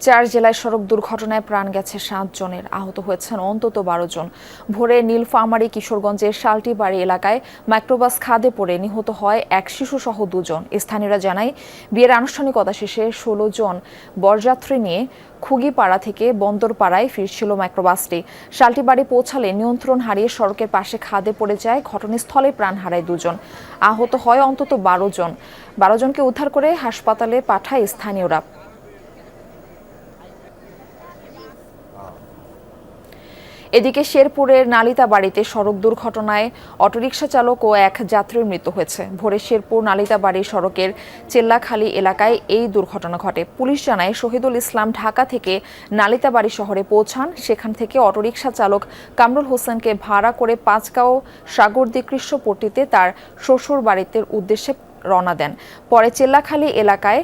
4 জেলায় সড়ক দুর্ঘটনায় প্রাণ গেছে 7 জনের, আহত হয়েছেন অন্তত 12 জন। ভোরে নীলফামারী কিশোরগঞ্জের শালটিবাড়ি এলাকায় মাইক্রোবাস খাদে পড়ে নিহত হয় এক শিশুসহ 2 জন। স্থানীয়রা জানায়, বিয়ের আনুষ্ঠানিকতা শেষে 16 জন বরযাত্রী নিয়ে খুগিপাড়া থেকে বন্দরপাড়ায় ফিরছিল মাইক্রোবাসটি। শালটিবাড়ি পৌঁছালে নিয়ন্ত্রণ হারিয়ে সড়কের পাশে খাদে পড়ে যায়। ঘটনাস্থলে প্রাণ হারায় 2 জন, আহত হয় অন্তত 12 জন। 12 জনকে উদ্ধার করে হাসপাতালে পাঠায় স্থানীয়রা। এদিকে শেরপুরের নালিতাবাড়িতে সড়ক দুর্ঘটনায় অটোরিকশা চালক ও এক যাত্রীর মৃত্যু হয়েছে। ভোরে শেরপুর নালিতাবাড়ি সড়কের চেল্লাখালী এলাকায় এই দুর্ঘটনা ঘটে। পুলিশ জানায়, শহীদুল ইসলাম ঢাকা থেকে নালিতাবাড়ি শহরে পৌঁছান। সেখান থেকে অটোরিকশা চালক কামরুল হোসেনকে ভাড়া করে পাঁচগাঁও সাগরদী কৃষ্ণপট্টিতে তার শ্বশুর বাড়িতে উদ্দেশ্যে রওনা দেন। পরে চেল্লাখালী এলাকায়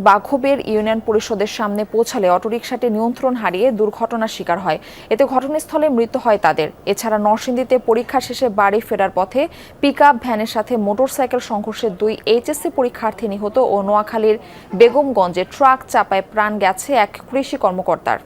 বাঘবের ইউনিয়ন পরিষদের সামনে পৌঁছালে অটোরিকশাটি নিয়ন্ত্রণ হারিয়ে দুর্ঘটনার শিকার হয়। এতে ঘটনাস্থলে মৃত্যু হয় তাদের। এছাড়া নরসিংদীতে পরীক্ষা শেষে বাড়ি ফেরার পথে পিকআপ ভ্যানের সাথে মোটরসাইকেল সংঘর্ষে 2 এইচএসসি পরীক্ষার্থী নিহত ও নোয়াখালীর বেগমগঞ্জে ট্রাক চাপায় প্রাণ গেছে এক কৃষি কর্মকর্তার।